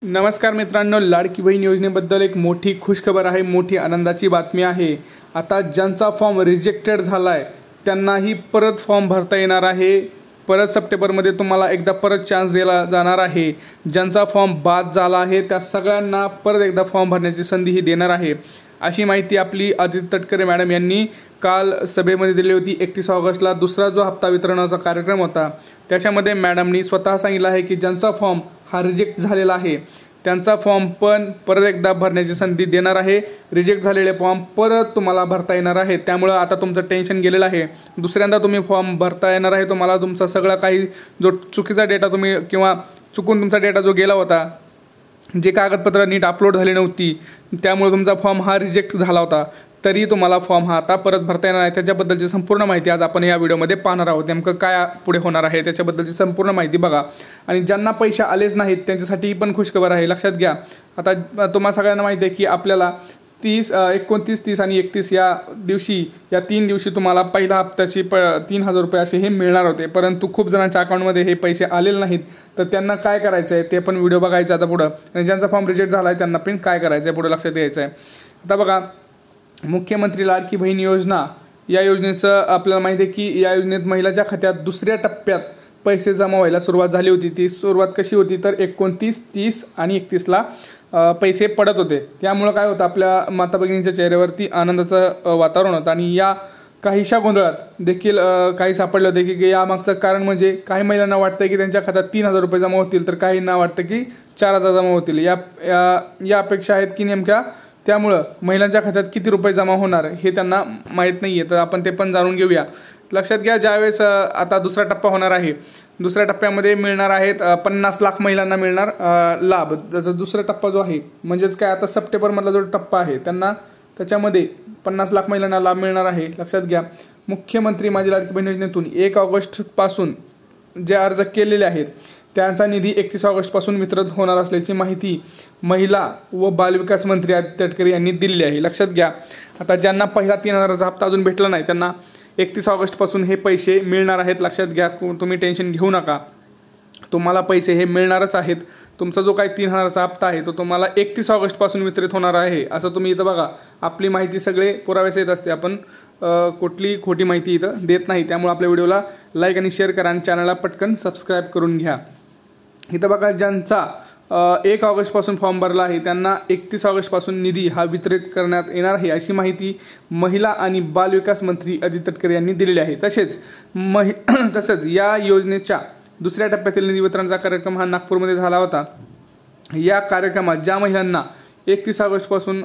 नमस्कार मित्रांनो, लाडकी बहीण योजनेबद्दल एक मोठी खुशखबर आहे, मोठी आनंदाची बातमी आहे। आता ज्यांचा फॉर्म रिजेक्टेड झालाय त्यांनाही परत फॉर्म भरता येणार आहे। परत सप्टेंबरमध्ये तुम्हाला एकदा परत चान्स दिला जाणार आहे। ज्यांचा फॉर्म बाद झाला आहे त्या सगळ्यांना परत एकदा फॉर्म भरण्याची संधी ही देणार आहे, अशी माहिती आपली आदित्य तटकरे मॅडम यांनी काल सभेमध्ये दिली होती। 31 ऑगस्टला दुसरा जो हप्ता वितरणाचा कार्यक्रम होता त्याच्यामध्ये मॅडमनी स्वतः सांगितलं आहे की ज्यांचा फॉर्म हा रिजेक्ट झालेला आहे त्यांचा फॉर्म पण परत एकदा भरण्याची संधी देणार आहे। रिजेक्ट झालेले फॉर्म परत तुम्हाला भरता येणार आहे, त्यामुळे आता तुमचं टेन्शन गेलेलं आहे। दुसऱ्यांदा तुम्ही फॉर्म भरता येणार आहे। तुम्हाला तुमचा सगळा काही जो चुकीचा डेटा तुम्ही किंवा चुकून तुमचा डेटा जो गेला होता, जे कागदपत्र नीट अपलोड झाली नव्हती त्यामुळे तुमचा फॉर्म हा रिजेक्ट झाला होता, तरी तुम्हाला फॉर्म हा आता परत भरता येणार आहे। त्याच्याबद्दलची संपूर्ण माहिती आज आपण या व्हिडिओमध्ये पाहणार आहोत। नेमकं काय पुढे होणार आहे त्याच्याबद्दलची संपूर्ण माहिती बघा। आणि ज्यांना पैसे आलेच नाहीत त्यांच्यासाठी पण खुशखबर आहे, लक्षात घ्या। आता तुम्हा सगळ्यांना माहिती आहे की आपल्याला 30, 29, 30 आणि 31 या दिवशी, या 3 दिवशी तुम्हाला पहिला हप्त्याची 3000 रुपये असे हे मिळणार होते, परंतु खूप जणांच्या अकाउंटमध्ये हे पैसे आलेले नाहीत। तर त्यांना काय करायचं आहे ते पण व्हिडिओ बघायचा आता पुढं। आणि ज्यांचा फॉर्म रिजेक्ट झाला आहे त्यांना पण काय करायचं आहे पुढे लक्षात द्यायचं आहे। आता बघा, मुख्यमंत्री लाडकी बहीण योजना या योजनेचं आपल्याला माहिती आहे की या योजनेत महिलाच्या खात्यात दुसऱ्या टप्प्यात पैसे जमा व्हायला सुरुवात झाली होती। ती सुरुवात कशी होती तर 29, 30 आणि 31ला पैसे पडत होते। त्यामुळे काय होतं, आपल्या माता भगिनींच्या चेहऱ्यावरती आनंदाचं वातावरण होतं। आणि या काहीशा गोंधळात देखील काही सापडलं होते की यामागचं कारण म्हणजे काही महिलांना वाटतं की त्यांच्या खात्यात 3000 रुपये जमा होतील, तर काहींना वाटतं की 4000 जमा होतील। या अपेक्षा आहेत की नेमक्या त्यामुळं महिलांच्या खात्यात किती रुपये जमा होणार हे त्यांना माहीत नाही आहे। तर आपण ते पण जाणून घेऊया। लक्षात घ्या, ज्यावेळेस आता दुसरा टप्पा होणार आहे, दुसऱ्या टप्प्यामध्ये मिळणार आहेत 50 लाख महिलांना मिळणार लाभ। जसं दुसरा टप्पा जो आहे म्हणजेच काय, आता सप्टेंबरमधला जो टप्पा आहे त्यांना त्याच्यामध्ये 50 लाख महिलांना लाभ मिळणार आहे। लक्षात घ्या, मुख्यमंत्री माझी लाडकी बहीण योजनेतून 1 ऑगस्टपासून जे अर्ज केलेले आहेत त्यांचा निधी 31 ऑगस्टपासून वितरित होणार असल्याची माहिती महिला व बालविकास मंत्री आदित्य तटकरे यांनी दिलेली आहे। लक्षात घ्या, आता ज्यांना पहिला 3000चा हप्ता अजून भेटला नाही त्यांना 31 ऑगस्टपासून हे पैसे मिळणार आहेत। लक्षात घ्या, तुम्ही टेन्शन घेऊ नका, तुम्हाला पैसे हे मिळणारच आहेत। तुमचा जो काही 3000चा हप्ता आहे तो तुम्हाला 31 ऑगस्टपासून वितरित होणार आहे, असं तुम्ही इथं बघा। आपली माहिती सगळे पुराव्यास येत असते, आपण कुठली खोटी माहिती इथं देत नाही। त्यामुळे आपल्या व्हिडिओला लाईक आणि शेअर करा आणि चॅनलला पटकन सबस्क्राईब करून घ्या। इथं बघा, ज्यांचा 1 ऑगस्टपासून फॉर्म भरला आहे त्यांना 31 ऑगस्टपासून निधी हा वितरित करण्यात येणार आहे, अशी माहिती महिला आणि बालविकास मंत्री आदित्य तटकरे यांनी दिलेली आहे। तसेच या योजनेच्या दुसऱ्या टप्प्यातील निधी वितरणाचा कार्यक्रम हा नागपूरमध्ये झाला होता। या कार्यक्रमात ज्या महिलांना 31 ऑगस्टपासून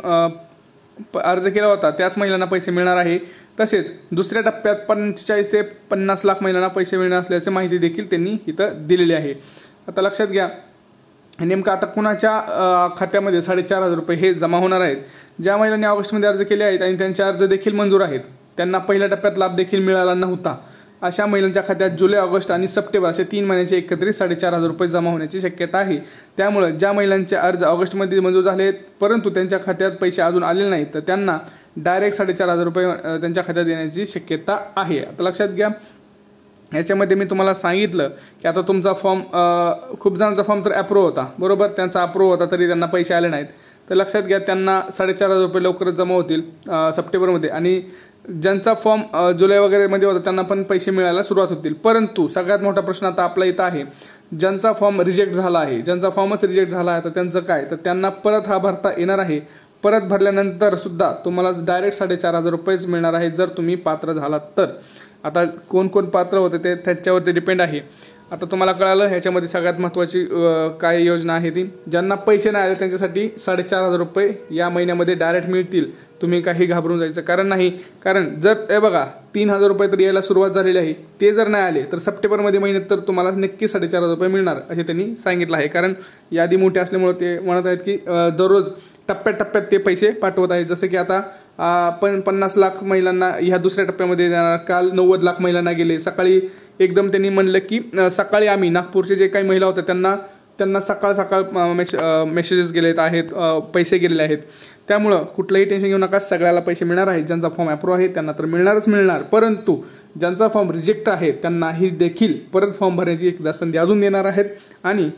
अर्ज केला होता त्याच महिलांना पैसे मिळणार आहे। तसेच दुसऱ्या टप्प्यात 45 ते 50 लाख महिलांना पैसे मिळणार असल्याची माहिती देखील त्यांनी इथं दिलेली आहे। आता लक्षात घ्या, नेमकं आता कुणाच्या खात्यामध्ये 4500 रुपये हे जमा होणार आहेत। ज्या महिलांनी ऑगस्टमध्ये अर्ज केले आहेत आणि त्यांचे अर्ज देखील मंजूर आहेत, त्यांना पहिल्या टप्प्यात लाभ देखील मिळाला नव्हता, अशा महिलांच्या खात्यात जुलै, ऑगस्ट आणि सप्टेंबर असे 3 महिन्याचे एकत्रित 4500 रुपये जमा होण्याची शक्यता आहे। त्यामुळे ज्या महिलांचे अर्ज ऑगस्टमध्ये मंजूर झाले परंतु त्यांच्या खात्यात पैसे अजून आलेले नाहीत तर त्यांना डायरेक्ट 4500 रुपये त्यांच्या खात्यात येण्याची शक्यता आहे। आता लक्षात घ्या, याच्यामध्ये मी तुम्हाला सांगितलं की आता तुमचा फॉर्म, खूप जणांचा फॉर्म तर अप्रूव्ह होता, बरोबर, त्यांचा अप्रूव्ह होता तरी त्यांना पैसे आले नाहीत। तर लक्षात घ्या, त्यांना 4500 रुपये लवकरच जमा होतील सप्टेंबरमध्ये। आणि ज्यांचा फॉर्म जुलै वगैरेमध्ये होता त्यांना पण पैसे मिळायला सुरुवात होतील। परंतु सगळ्यात मोठा प्रश्न आता आपला इथं आहे, ज्यांचा फॉर्म रिजेक्ट झाला आहे, ज्यांचा फॉर्मच रिजेक्ट झाला आहे तर त्यांचं काय, तर त्यांना परत हा भरता येणार आहे। परत भरल्यानंतर सुद्धा तुम्हाला डायरेक्ट 4500 रुपयेच मिळणार आहे जर तुम्ही पात्र झालात तर। आता कोण कोण पात्र होते ते त्याच्यावरती डिपेंड आहे। आता तुम्हाला कळालं, ह्याच्यामध्ये सगळ्यात महत्त्वाची काय योजना आहे ती, ज्यांना पैसे नाही आले त्यांच्यासाठी 4500 रुपये या महिन्यामध्ये डायरेक्ट मिळतील। तुम्ही काही घाबरून जायचं कारण नाही, कारण जर हे बघा 3000 रुपये तर यायला सुरुवात झालेली आहे, ते जर नाही आले तर सप्टेंबरमध्ये महिन्यात तर तुम्हाला नक्की 4500 रुपये मिळणार असे त्यांनी सांगितलं आहे। कारण यादी मोठी असल्यामुळे ते म्हणत आहेत की दररोज टप्प्याटप्प्यात ते पैसे पाठवत आहेत। जसं की आता 50 लाख महिलांना ह्या दुसऱ्या टप्प्यामध्ये देणार, काल 90 लाख महिलांना गेले। सकाळी एकदम त्यांनी म्हणलं की सकाळी आम्ही नागपूरचे जे काही महिला होत्या त्यांना सकाळ मेसेजेस गेलेत आहेत, पैसे गेलेले आहेत। त्यामुळं कुठलंही टेन्शन घेऊ नका, सगळ्याला पैसे मिळणार आहेत। ज्यांचा फॉर्म अप्रूव्ह आहे त्यांना तर मिळणारच मिळणार, परंतु ज्यांचा फॉर्म रिजेक्ट आहे त्यांनाही देखील परत फॉर्म भरण्याची एकदा संधी अजून देणार आहेत। आणि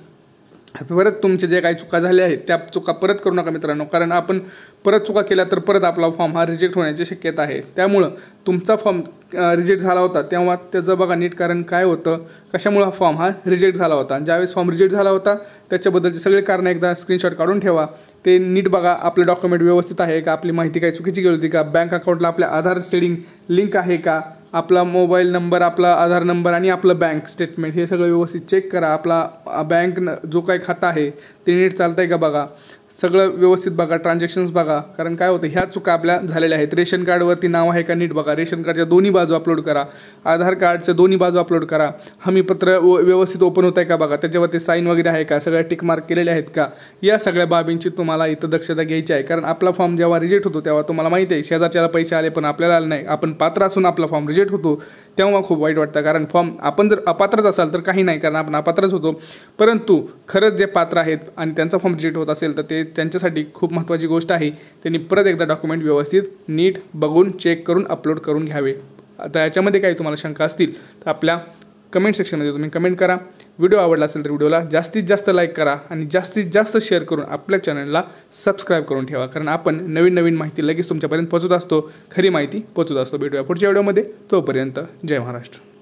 परत तुमचे जे काही चुका झाल्या आहेत त्या चुका परत करू नका मित्रांनो, कारण आपण परत चुका केल्या तर परत आपला फॉर्म हा रिजेक्ट होण्याची शक्यता आहे. त्यामुळं तुमचा फॉर्म रिजेक्ट झाला होता तेव्हा त्याचं बघा नीट कारण काय होतं, कशामुळे हा फॉर्म हा रिजेक्ट झाला होता. ज्यावेळेस फॉर्म रिजेक्ट झाला होता त्याच्याबद्दलचे सगळे कारण एकदा स्क्रीनशॉट काढून ठेवा. ते नीट बघा, आपले डॉक्युमेंट व्यवस्थित आहे का, आपली माहिती काही चुकीची गेली होती का, बँक अकाउंटला आपल्या आधार सेडिंग लिंक आहे का, आपला मोबाईल नंबर, आपला आधार नंबर आणि आपलं बँक स्टेटमेंट हे सगळं व्यवस्थित चेक करा. आपला बँक जो काही खाता आहे ते नीट चालतं आहे का बघा, सगळं व्यवस्थित बघा, ट्रान्झॅक्शन्स बघा. कारण काय होतं, ह्या चुका आपल्या झालेल्या आहेत. रेशन कार्डवरती नाव आहे का नीट बघा, रेशन कार्डच्या दोन्ही बाजू अपलोड करा, आधार कार्डच्या दोन्ही बाजू अपलोड करा, हमीपत्र व्यवस्थित ओपन होत आहे का बघा, त्याच्यावरती साईन वगैरे आहे का, सगळ्या टिक मार्क केलेले आहेत का, या सगळ्या बाबींची तुम्हाला इथं दक्षता घ्यायची आहे. कारण आपला फॉर्म जेव्हा रिजेक्ट होतो तेव्हा तुम्हाला माहिती आहे शेजारच्याला पैसे आले पण आपल्याला आले नाही, आपण पात्र असून आपला फॉर्म रिजेक्ट होतो तेव्हा खूप वाईट वाटतं. कारण फॉर्म आपण जर अपात्रच असाल तर काही नाही, कारण आपण अपात्रच होतो. परंतु खरंच जे पात्र आहेत आणि त्यांचा फॉर्म रिजेक्ट होत असेल तर ते त्यांच्यासाठी खूप महत्त्वाची गोष्ट आहे. त्यांनी परत एकदा डॉक्युमेंट व्यवस्थित नीट बघून चेक करून अपलोड करून घ्यावे. आता याच्यामध्ये काही तुम्हाला शंका असतील तर आपल्या कमेंट सेक्शनमध्ये तुम्ही कमेंट करा. व्हिडिओ आवडला असेल तर व्हिडिओला जास्तीत जास्त लाईक करा आणि जास्तीत जास्त शेअर करून आपल्या चॅनलला सबस्क्राईब करून ठेवा. कारण आपण नवीन नवीन माहिती लगेच तुमच्यापर्यंत पोहोचत असतो, खरी माहिती पोहोचत असतो. भेटूया पुढच्या व्हिडिओमध्ये. तोपर्यंत जय महाराष्ट्र.